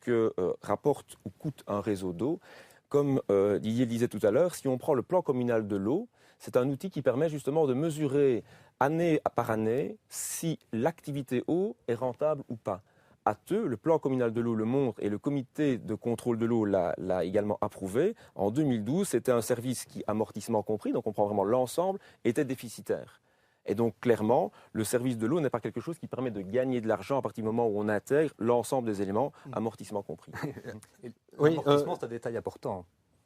que rapporte ou coûte un réseau d'eau. Comme Didier le disait tout à l'heure, si on prend le plan communal de l'eau, c'est un outil qui permet justement de mesurer année par année si l'activité eau est rentable ou pas. À Theux, le plan communal de l'eau le montre et le comité de contrôle de l'eau l'a également approuvé. En 2012, c'était un service qui, amortissement compris, donc on prend vraiment l'ensemble, était déficitaire. Et donc clairement, le service de l'eau n'est pas quelque chose qui permet de gagner de l'argent à partir du moment où on intègre l'ensemble des éléments, amortissement compris. Oui, l'amortissement, c'est un détail important.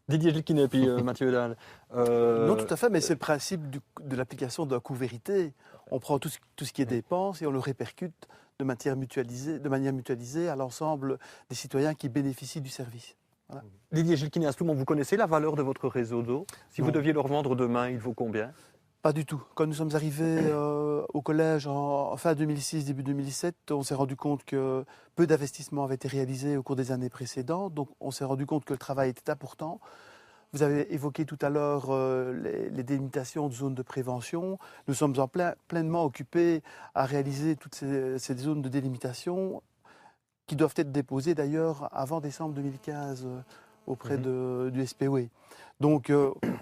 Didier Gilkine et puis Mathieu Dahl. Non, tout à fait, mais c'est le principe de l'application d'un coût vérité. On prend tout ce qui est dépenses et on le répercute de manière mutualisée à l'ensemble des citoyens qui bénéficient du service. Voilà. Didier Gilkine, à ce moment, vous connaissez la valeur de votre réseau d'eau? Si vous deviez le revendre demain, il vaut combien? Pas du tout. Quand nous sommes arrivés au collège en fin 2006, début 2007, on s'est rendu compte que peu d'investissements avaient été réalisés au cours des années précédentes. Donc on s'est rendu compte que le travail était important. Vous avez évoqué tout à l'heure les délimitations de zones de prévention. Nous sommes pleinement occupés à réaliser toutes ces zones de délimitation qui doivent être déposées d'ailleurs avant décembre 2015 auprès du SPOE. Donc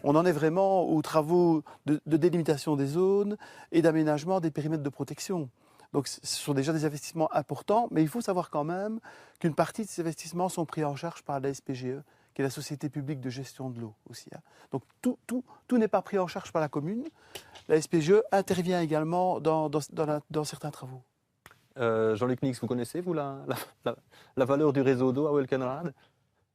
on en est vraiment aux travaux de délimitation des zones et d'aménagement des périmètres de protection. Donc ce sont déjà des investissements importants, mais il faut savoir quand même qu'une partie de ces investissements sont pris en charge par la SPGE, qui est la Société publique de gestion de l'eau aussi. Donc tout n'est pas pris en charge par la commune. La SPGE intervient également dans certains travaux. Jean-Luc Nix, vous connaissez, vous, la valeur du réseau d'eau à Welkenrad?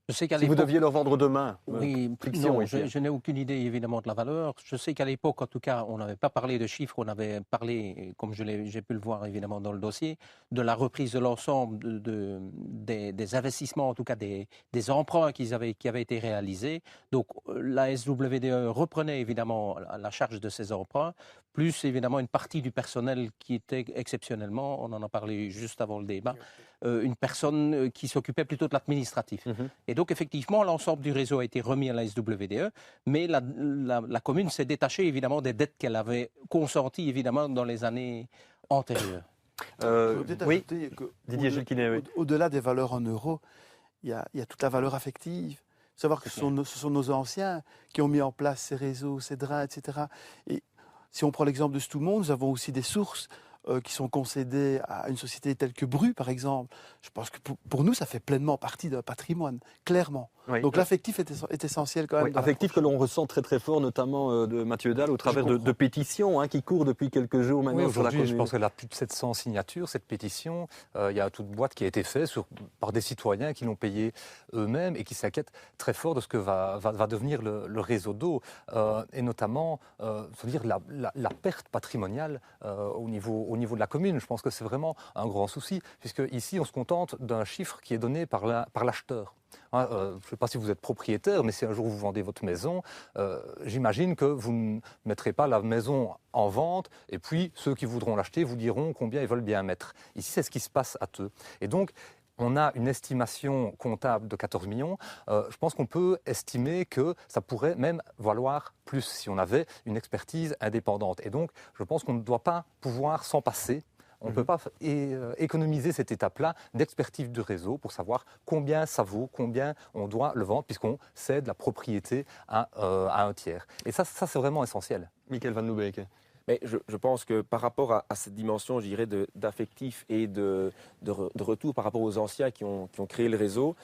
Je sais qu'à Si vous l'époque, deviez le vendre demain, oui, fiction non, ici. je n'ai aucune idée évidemment de la valeur. Je sais qu'à l'époque, en tout cas, on n'avait pas parlé de chiffres, on avait parlé, comme j'ai pu le voir évidemment dans le dossier, de la reprise de l'ensemble des investissements, en tout cas des emprunts qui avaient été réalisés. Donc la SWDE reprenait évidemment la charge de ces emprunts, plus évidemment une partie du personnel qui était exceptionnellement, on en a parlé juste avant le débat, une personne qui s'occupait plutôt de l'administratif. Et donc effectivement, l'ensemble du réseau a été remis à la SWDE, mais la commune s'est détachée évidemment des dettes qu'elle avait consenties évidemment dans les années antérieures. Oui, Didier Gilkine, oui. Au-delà des valeurs en euros, il y a toute la valeur affective. Il faut savoir que ce sont nos anciens qui ont mis en place ces réseaux, ces draps, etc. Et si on prend l'exemple de Stoumont, nous avons aussi des sources qui sont concédées à une société telle que Bru, par exemple. Je pense que pour nous, ça fait pleinement partie d'un patrimoine, clairement. Oui. Donc l'affectif est essentiel quand même. Oui, affectif que l'on ressent très très fort, notamment de Mathieu Dahl, au travers de pétitions qui courent depuis quelques jours maintenant oui, sur la aujourd'hui, commune. je pense qu'elle a plus de 700 signatures, cette pétition. Il y a toute boîte qui a été faite par des citoyens qui l'ont payée eux-mêmes et qui s'inquiètent très fort de ce que va devenir le réseau d'eau. Et notamment, dire la perte patrimoniale au niveau de la commune. Je pense que c'est vraiment un grand souci, puisque ici, on se contente d'un chiffre qui est donné par l'acheteur. Je ne sais pas si vous êtes propriétaire, mais si un jour vous vendez votre maison, j'imagine que vous ne mettrez pas la maison en vente, et puis ceux qui voudront l'acheter vous diront combien ils veulent bien mettre. Ici, c'est ce qui se passe à Theux. Et donc, on a une estimation comptable de 14 millions. Je pense qu'on peut estimer que ça pourrait même valoir plus si on avait une expertise indépendante. Et donc, je pense qu'on ne doit pas pouvoir s'en passer. On ne peut pas économiser cette étape-là d'expertise du réseau pour savoir combien ça vaut, combien on doit le vendre, puisqu'on cède la propriété à un tiers. Et ça c'est vraiment essentiel. Michael Van Lubeke. Mais je pense que par rapport à cette dimension, je dirais, d'affectif et de retour par rapport aux anciens qui ont créé le réseau,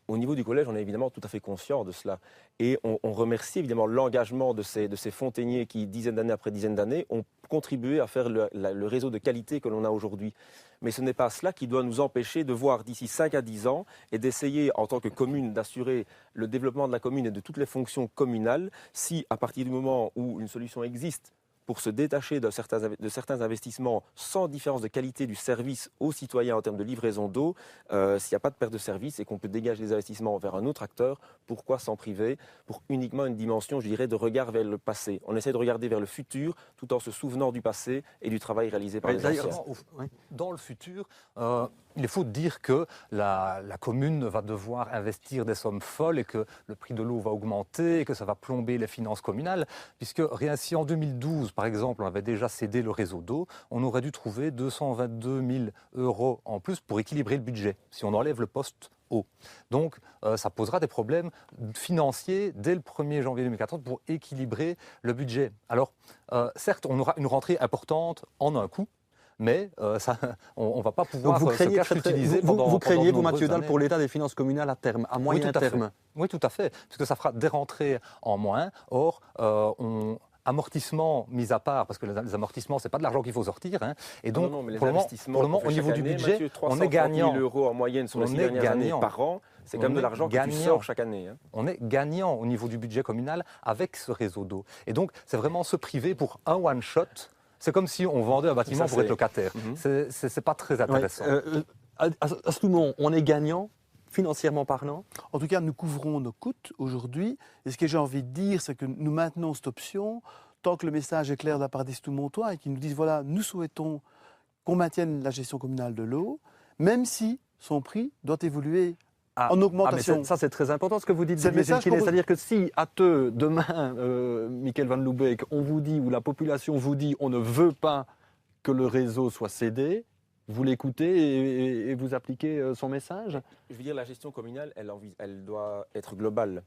au niveau du collège, on est évidemment tout à fait conscient de cela. Et on remercie évidemment l'engagement de ces fontainiers qui, dizaines d'années après dizaines d'années, ont contribué à faire le réseau de qualité que l'on a aujourd'hui. Mais ce n'est pas cela qui doit nous empêcher de voir d'ici 5 à 10 ans et d'essayer, en tant que commune, d'assurer le développement de la commune et de toutes les fonctions communales, si, à partir du moment où une solution existe, pour se détacher de certains investissements sans différence de qualité du service aux citoyens en termes de livraison d'eau, s'il n'y a pas de perte de service et qu'on peut dégager les investissements vers un autre acteur, pourquoi s'en priver pour uniquement une dimension, je dirais, de regard vers le passé. On essaie de regarder vers le futur tout en se souvenant du passé et du travail réalisé par les anciens. Dans le futur, il est faux de dire que la commune va devoir investir des sommes folles et que le prix de l'eau va augmenter et que ça va plomber les finances communales, puisque rien si en 2012, par exemple, on avait déjà cédé le réseau d'eau, on aurait dû trouver 222 000 € en plus pour équilibrer le budget, si on enlève le poste eau. Donc, ça posera des problèmes financiers dès le 1er janvier 2014 pour équilibrer le budget. Alors, certes, on aura une rentrée importante en un coup, mais on ne va pas pouvoir vous se cash utiliser pendant vous craignez, vous, de Mathieu nombreuses Dalle, années. pour l'état des finances communales à terme, à moyen terme? Oui, tout à fait, parce que ça fera des rentrées en moins. Or, amortissement mis à part, parce que les amortissements, ce n'est pas de l'argent qu'il faut sortir. Hein, et donc, non, mais les pour le investissements moment, qu'on au fait niveau chaque du année, budget, Mathieu, on est 330 gagnant. 000 € en moyenne sur les 6 dernières années par an. C'est quand même de l'argent que tu sors chaque année. Hein. On est gagnant au niveau du budget communal avec ce réseau d'eau. Et donc, c'est vraiment se priver pour un one-shot. C'est comme si on vendait un bâtiment pour être locataire. C'est pas très intéressant. Assoumont, on est gagnant, financièrement parlant? En tout cas, nous couvrons nos coûts aujourd'hui. Et ce que j'ai envie de dire, c'est que nous maintenons cette option tant que le message est clair de la part des Stoumontois et qu'ils nous disent, voilà, nous souhaitons qu'on maintienne la gestion communale de l'eau, même si son prix doit évoluer en augmentation. Mais ça, c'est très important ce que vous dites. C'est le message qu'on vous- C'est-à-dire que si, à te, demain, Michael Van Loobeek, on vous dit, ou la population vous dit, on ne veut pas que le réseau soit cédé, vous l'écoutez et vous appliquez son message? Je veux dire, la gestion communale, elle doit être globale.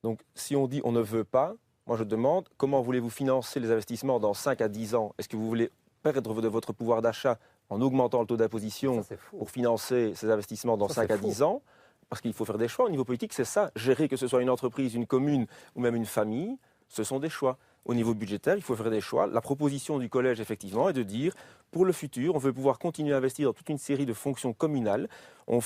Donc, si on dit on ne veut pas, moi je demande comment voulez-vous financer les investissements dans 5 à 10 ans? Est-ce que vous voulez perdre de votre pouvoir d'achat en augmentant le taux d'imposition Ça, c'est faux. pour financer ces investissements dans Ça, 5 c'est à faux. 10 ans? Parce qu'il faut faire des choix au niveau politique, c'est ça. Gérer, que ce soit une entreprise, une commune ou même une famille, ce sont des choix. Au niveau budgétaire, il faut faire des choix. La proposition du collège, effectivement, est de dire, pour le futur, on veut pouvoir continuer à investir dans toute une série de fonctions communales. On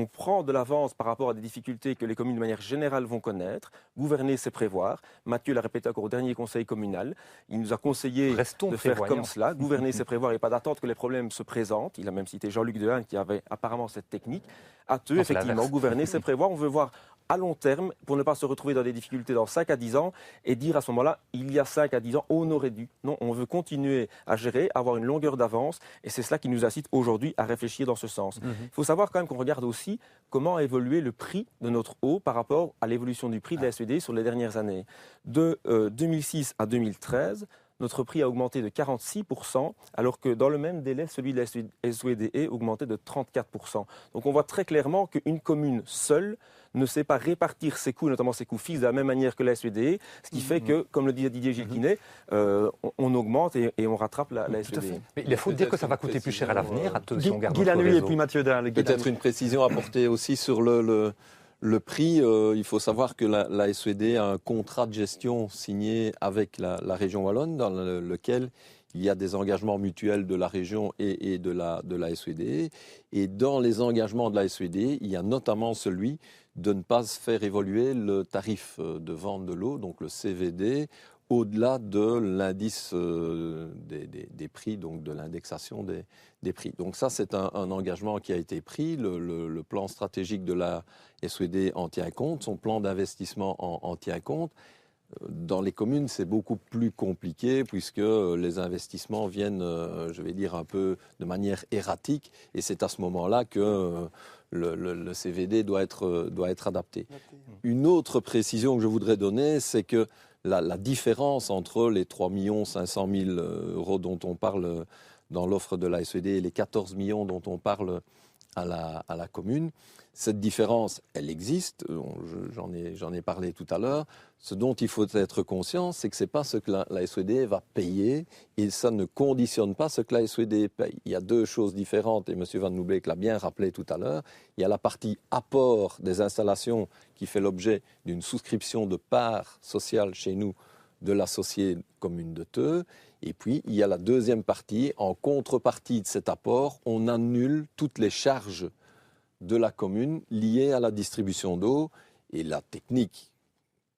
prend de l'avance par rapport à des difficultés que les communes de manière générale vont connaître. Gouverner, c'est prévoir. Mathieu l'a répété encore au dernier conseil communal. Il nous a conseillé Restons de faire prévoyants. comme cela. Gouverner, c'est prévoir et pas d'attendre que les problèmes se présentent. Il a même cité Jean-Luc Dehaene qui avait apparemment cette technique. Hâteux, Non, c'est effectivement, l'inverse. gouverner, c'est prévoir. On veut voir à long terme pour ne pas se retrouver dans des difficultés dans 5 à 10 ans et dire à ce moment-là, il y a 5 à 10 ans, on aurait dû. Non, on veut continuer à gérer, avoir une longueur d'avance et c'est cela qui nous incite aujourd'hui à réfléchir dans ce sens. Il faut savoir quand même qu'on regarde aussi comment a évolué le prix de notre eau par rapport à l'évolution du prix de la SED sur les dernières années. De 2006 à 2013, notre prix a augmenté de 46%, alors que dans le même délai, celui de la SEDE augmentait de 34%. Donc on voit très clairement qu'une commune seule ne sait pas répartir ses coûts, notamment ses coûts fixes, de la même manière que la SEDE, ce qui fait que, comme le disait Didier Gilquinet, on augmente et on rattrape la SEDE. Mais il est faux de dire que ça va coûter plus cher à l'avenir, si on garde Guy notre Lanuy et réseau. puis Mathieu Dalle. Peut-être une précision apportée aussi sur le prix. Il faut savoir que la SED a un contrat de gestion signé avec la région wallonne dans lequel il y a des engagements mutuels de la région et de la SED. Et dans les engagements de la SED, il y a notamment celui de ne pas faire évoluer le tarif de vente de l'eau, donc le CVD, au-delà de l'indice des prix, donc de l'indexation des prix. Donc ça, c'est un engagement qui a été pris. Le plan stratégique de la SED en tient compte, son plan d'investissement en tient compte. Dans les communes, c'est beaucoup plus compliqué puisque les investissements viennent, je vais dire, un peu de manière erratique. Et c'est à ce moment-là que le CVD doit être adapté. Une autre précision que je voudrais donner, c'est que la différence entre les 3 500 000 € dont on parle dans l'offre de la SED et les 14 millions dont on parle à la commune, cette différence, elle existe, j'en ai parlé tout à l'heure. Ce dont il faut être conscient, c'est que ce n'est pas ce que la SED va payer et ça ne conditionne pas ce que la SED paye. Il y a deux choses différentes et M. Van Loobeek l'a bien rappelé tout à l'heure. Il y a la partie apport des installations qui fait l'objet d'une souscription de part sociale chez nous de l'associé commune de Theux. Et puis, il y a la deuxième partie. En contrepartie de cet apport, on annule toutes les charges de la commune liées à la distribution d'eau. Et la technique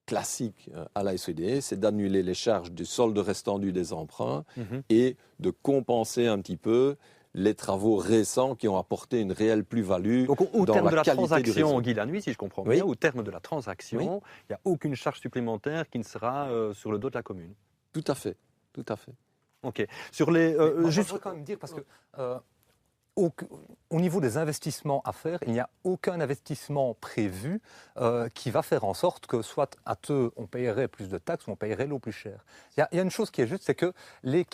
classique à la SED, c'est d'annuler les charges du solde restant dû des emprunts et de compenser un petit peu les travaux récents qui ont apporté une réelle plus-value. Donc au dans terme de la qualité du transaction, réseau. Guy Lanuy, si je comprends Oui. bien, au terme de la transaction, il n'y a aucune charge supplémentaire qui ne sera sur le dos de la commune. Tout à fait, tout à fait. Ok. Sur les, Moi, je juste... voudrais quand même dire, parce que au niveau des investissements à faire, il n'y a aucun investissement prévu qui va faire en sorte que soit à Theux, on payerait plus de taxes ou on payerait l'eau plus cher. Il y a une chose qui est juste, c'est que l'écart